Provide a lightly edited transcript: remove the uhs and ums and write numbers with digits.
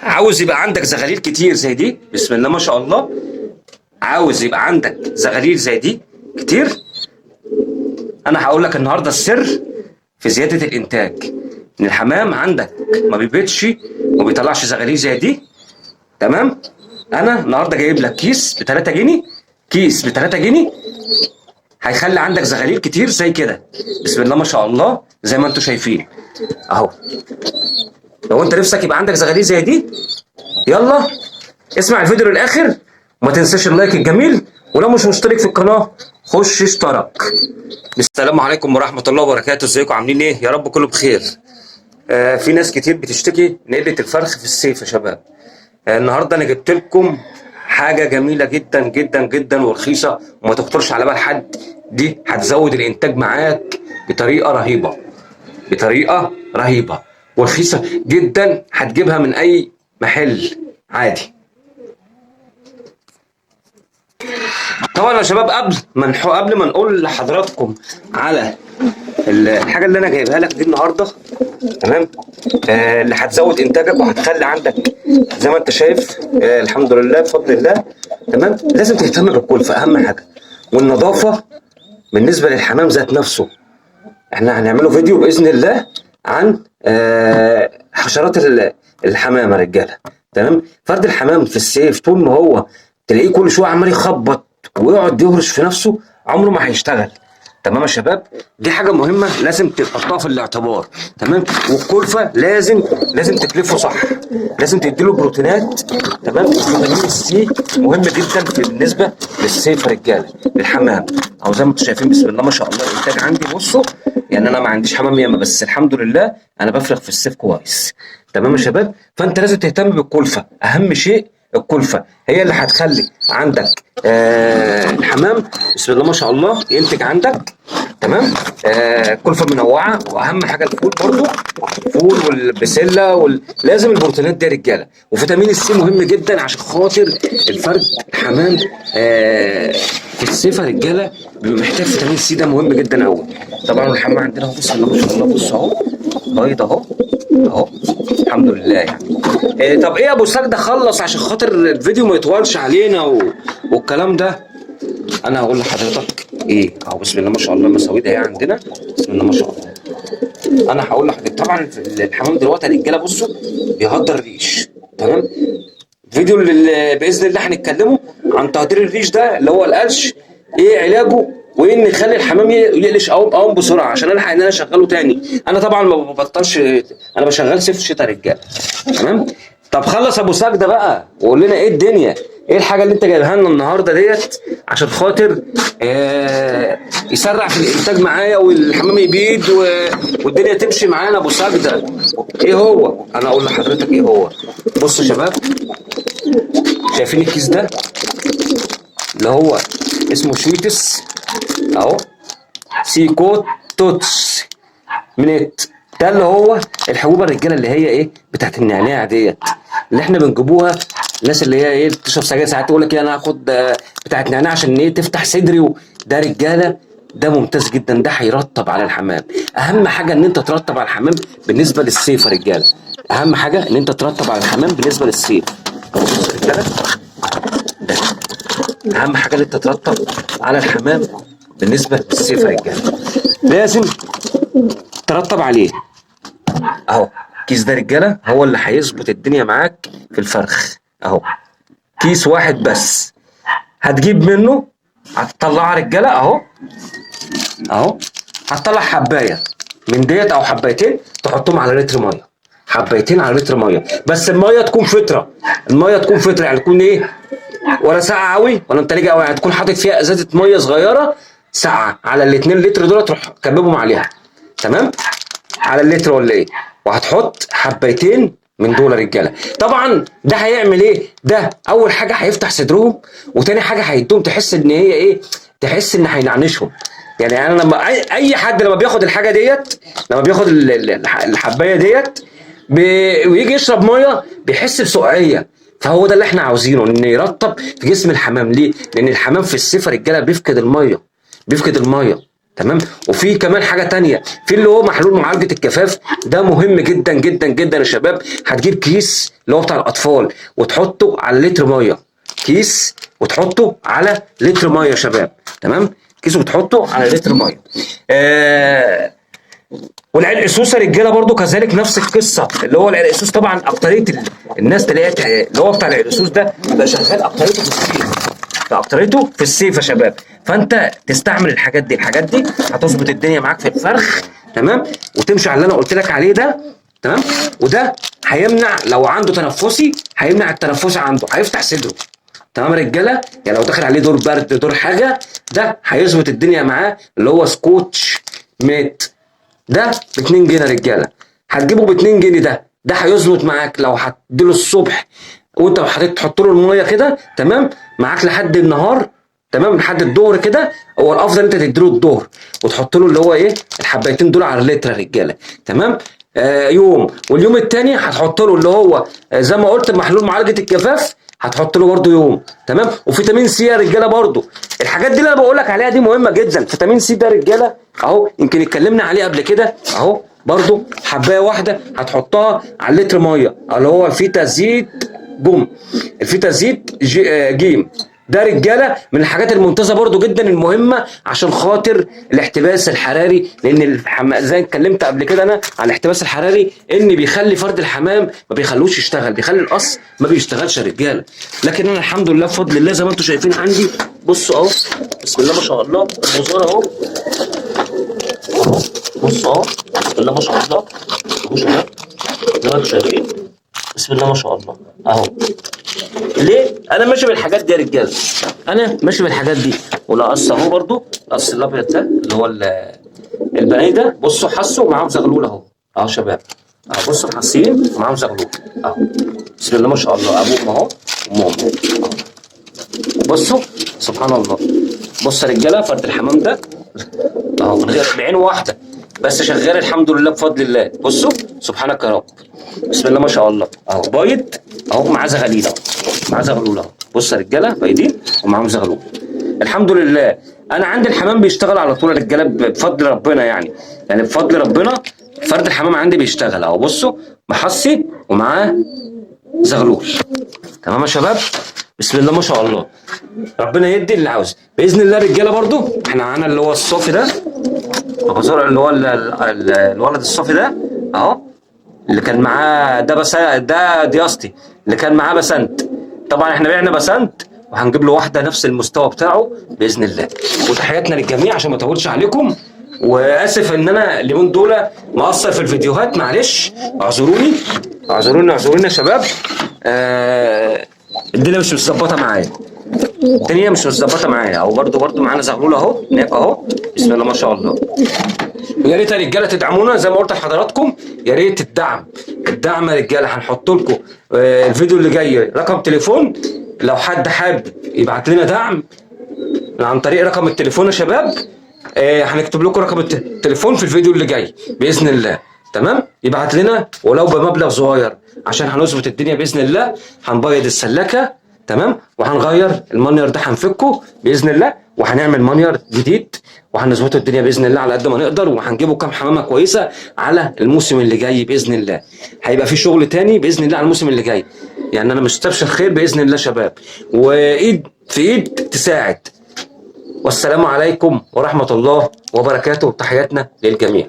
عاوز يبقى عندك زغاليل كتير زي دي، بسم الله ما شاء الله. عاوز يبقى عندك زغاليل زي دي كتير. انا هقول لك النهارده السر في زياده الانتاج. ان الحمام عندك ما بيبيضش وما بيطلعش زغاليل زي دي، تمام؟ انا النهارده جايب لك كيس ب 3 جنيه، كيس ب 3 جنيه هيخلي عندك زغاليل كتير زي كده، بسم الله ما شاء الله، زي ما انتم شايفين اهو. لو انت نفسك يبقى عندك زغاليل زي دي، يلا اسمع الفيديو للاخر وما تنساش اللايك الجميل، ولو مش مشترك في القناه خش اشترك. السلام عليكم ورحمه الله وبركاته، ازيكم عاملين ايه؟ يا رب كله بخير. في ناس كتير بتشتكي من قله الفرخ في الصيف يا شباب. النهارده انا جبت لكم حاجه جميله جدا جدا جدا ورخيصه وما تخطرش على بال حد. دي هتزود الانتاج معاك بطريقه رهيبه، بطريقه رهيبه ورخيصه جدا، هتجيبها من اي محل عادي. طبعا يا شباب قبل ما نقول لحضراتكم على الحاجه اللي انا جايبها لك دي النهارده، تمام؟ اللي هتزود انتاجك وهتخلي عندك زي ما انت شايف، الحمد لله بفضل الله، تمام؟ لازم تهتم بالكلفه، اهم حاجه، والنظافه بالنسبه للحمام ذات نفسه. احنا هنعمله فيديو باذن الله عن حشرات الحمام يا رجاله، تمام؟ فرد الحمام في الصيف طول ما هو تلاقيه كل شويه عمال يخبط ويقعد يهرش في نفسه، عمره ما هيشتغل، تمام يا شباب؟ دي حاجه مهمه لازم تحطها في الاعتبار، تمام؟ والكلفه لازم تكلفه صح، لازم تديله بروتينات، تمام؟ فيتامين السي مهم جدا بالنسبه للصيف يا رجاله، للحمام. او زي ما انتم شايفين بسم الله ما شاء الله الانتاج عندي، بصوا يعني انا ما عنديش حمام ياما، بس الحمد لله انا بفرخ في الصيف كويس، تمام يا شباب؟ فانت لازم تهتم بالكلفه، اهم شيء الكلفه هي اللي هتخلي عندك الحمام بسم الله ما شاء الله ينتج عندك، تمام؟ كلفه منوعه، واهم حاجه الفول برضو، الفول والبسله لازم البروتينات دي يا رجاله. وفيتامين السي مهم جدا عشان خاطر الفرد الحمام في الصيف يا رجاله بيبقى محتاج فيتامين السي، ده مهم جدا قوي. طبعا الحمام عندنا اهو بسم الله ما شاء الله، بص اهو بيض اهو اهو الحمد لله يعني. طب ايه يا ابو سجده، خلص عشان خاطر الفيديو ما يطولش علينا والكلام ده. انا هقول لحضرتك ايه اهو بسم الله ما شاء الله المساويد اهي عندنا، بسم الله ما شاء الله. انا هقول لحضرتك طبعا الحمام دلوقتي الرجاله بصوا بيهدر الريش، تمام؟ الفيديو اللي باذن الله هنتكلمه عن تهدير الريش ده اللي هو القرش، ايه علاجه، وان نخلي الحمام يقلش قوم بسرعه عشان الحق ان انا اشغله تاني. انا طبعا ما ببطلش، انا بشغل صيف شتاء رجاله، تمام؟ طب خلص ابو سجده بقى وقول لنا ايه الدنيا، ايه الحاجه اللي انت جايبها لنا النهارده ديت عشان خاطر يسرع في الانتاج معايا والحمام يبيض والدنيا تمشي معانا. ابو سجده ايه هو؟ انا اقول لحضرتك ايه هو. بصوا يا شباب، شايفين الكيس ده اللي هو اسمه شويتس اهو، سيكوت توتس منت، ده اللي هو الحبوب الرجاله اللي هي ايه بتاعت النعناع ديت، اللي احنا بنجيبوها الناس اللي هي ايه بتشرب سجاير ساعات تقول لك انا هاخد بتاعت نعناع عشان ايه تفتح صدري ده رجاله ده ممتاز جدا، ده هيرطب على الحمام. اهم حاجه ان انت ترطب على الحمام بالنسبه للصيف يا رجاله، اهم حاجه ان انت ترطب على الحمام بالنسبه للصيف. ده اهم حاجه ان انت ترطب على الحمام بالنسبه للصيف يا رجاله، لازم ترطب عليه اهو. كيس ده رجاله هو اللي هيظبط الدنيا معاك في الفرخ اهو، كيس واحد بس هتجيب منه، هتطلعها رجاله اهو اهو، هتطلع حبايه من ديت او حبايتين تحطهم على لتر ميه، حبايتين على لتر ميه، بس الميه تكون فتره، الميه تكون فتره يعني تكون ايه ولا ساقعه قوي ولا متلجه قوي، يعني تكون حاطط فيها ازازه ميه صغيره ساقعه على ال2 لتر دول، تروح كببهم عليها، تمام؟ على اللتر ولا ايه، وهتحط حبايتين من دول يا رجاله. طبعا ده هيعمل ايه؟ ده اول حاجه هيفتح صدرهم، وتاني حاجه هيدوم تحس ان هي ايه، تحس ان هينعنشهم. يعني انا لما اي حد لما بياخد الحاجه ديت، لما بياخد الحبايه ديت ويجي يشرب ميه بيحس بسقعيه، فهو ده اللي احنا عاوزينه، ان يرطب في جسم الحمام. ليه؟ لان الحمام في الصيف يا رجاله بيفقد الميه، بيفقد الميه، تمام. وفي كمان حاجه تانية، في اللي هو محلول معالجه الجفاف، ده مهم جدا جدا جدا يا شباب. هتجيب كيس اللي هو بتاع الاطفال وتحطه على لتر ميه، كيس وتحطه على لتر ميه يا شباب، تمام. كيس وتحطه على لتر ميه. والعرق سوس يا رجاله برضو كذلك نفس القصه. اللي هو العرق سوس طبعا اكتريه الناس تلاقيها اللي هو بتاع العرق سوس ده بيبقى شغال اكتريته في الصيف، اكتريته في الصيف يا شباب. فانت تستعمل الحاجات دي، الحاجات دي هتظبط الدنيا معاك في الفرخ، تمام. وتمشي على اللي انا قلت لك عليه ده، تمام. وده هيمنع لو عنده تنفسي، هيمنع التنفس عنده، هيفتح صدره، تمام يا رجاله. يعني لو دخل عليه دور برد دور حاجه، ده هيظبط الدنيا معاه. اللي هو سكوتش ميت ده ب 2 جنيه يا رجاله، هتجيبه ب 2 جنيه. ده هيظبط معاك لو هتديله الصبح وانت هتحط له الميه كده، تمام، معاك لحد النهار، تمام، لحد الظهر كده. هو الافضل انت تديله الظهر وتحط له اللي هو ايه الحبايتين دول على اللتر يا رجاله، تمام. يوم، واليوم الثاني هتحط له اللي هو زي ما قلت محلول معالجه الجفاف، هتحط له برده يوم، تمام. وفيتامين سي يا رجاله برده. الحاجات دي اللي انا بقول لك عليها دي مهمه جدا. فيتامين سي ده يا رجاله اهو، يمكن اتكلمنا عليه قبل كده اهو، برده حبايه واحده هتحطها على لتر ميه، اللي هو فيتا زيت بوم، الفيتا زيت جيم. ده رجاله من الحاجات الممتازه برضو جدا المهمه عشان خاطر الاحتباس الحراري. لان زي اتكلمت قبل كده انا عن الاحتباس الحراري، ان بيخلي فرد الحمام ما بيخلوش يشتغل، بيخلي القص ما بيشتغلش يا رجاله. لكن انا الحمد لله بفضل الله زي ما انتم شايفين عندي، بصوا اهو، بسم الله ما شاء الله، البذور اهو، بصوا اهو، بسم الله ما شاء الله، زي ما انتم شايفين، بسم الله ما شاء الله اهو. ليه؟ انا ماشي بالحاجات دي يا رجاله، انا ماشي بالحاجات دي. والقص اهو برضو، القص الابيض ده اللي هو البني ده، بصوا حسوا معاهم زغلول اهو، اهو شباب اهو، بصوا حاسين ومعاهم زغلول اهو، بسم الله ما شاء الله، ابوهم اهو وامهم اهو، بصوا سبحان الله. بص يا رجاله فرد الحمام ده اهو من غير بعين واحده بس شغال الحمد لله بفضل الله. بصوا سبحانك يا رب، بسم الله ما شاء الله اهو، بايض اهو، معاه زغاليل اهو، معاه زغلول اهو، بص يا رجاله بايضين ومعاهم زغلول الحمد لله. انا عندي الحمام بيشتغل على طول يا رجاله بفضل ربنا، يعني بفضل ربنا فرد الحمام عندي بيشتغل اهو، بصوا محصي ومعاه زغلول، تمام يا شباب، بسم الله ما شاء الله. ربنا يدي اللي عاوز باذن الله. رجاله برضو احنا معانا اللي هو الصافي ده، اللي هو الولد الصافي ده اهو، اللي كان معاه ده، بس ده دياستي اللي كان معاه بسنت. طبعا احنا بعنا بسنت وهنجيب له واحده نفس المستوى بتاعه باذن الله. وتحياتنا للجميع عشان ما اطولش عليكم، واسف ان انا اليومين دول مقصر في الفيديوهات، معلش اعذروني اعذروني اعذروني يا شباب. الدنيا مش متظبطه معايا، الدنيا مش متظبطه معايا. او برضو معانا زغلول اهو هناك اهو، بسم الله ما شاء الله. ويا ريت يا رجاله تدعمونا زي ما قلت لحضراتكم، يا ريت الدعم يا رجاله. هنحط لكم الفيديو اللي جاي رقم تليفون، لو حد حابب يبعت لنا دعم عن طريق رقم التليفون يا شباب. هنكتب لكم رقم التليفون في الفيديو اللي جاي باذن الله، تمام. يبعت لنا ولو بمبلغ صغير عشان هنظبط الدنيا باذن الله. هنبيض السلاكه، تمام، وهنغير المانير ده، هنفكه باذن الله، وهنعمل مانير جديد، وهنظبط الدنيا باذن الله على قد ما نقدر. وهنجيبوا كام حمامه كويسه على الموسم اللي جاي باذن الله. هيبقى في شغل تاني باذن الله على الموسم اللي جاي، يعني انا مستبشر خير باذن الله شباب، وايد في ايد تساعد. والسلام عليكم ورحمه الله وبركاته، تحياتنا للجميع.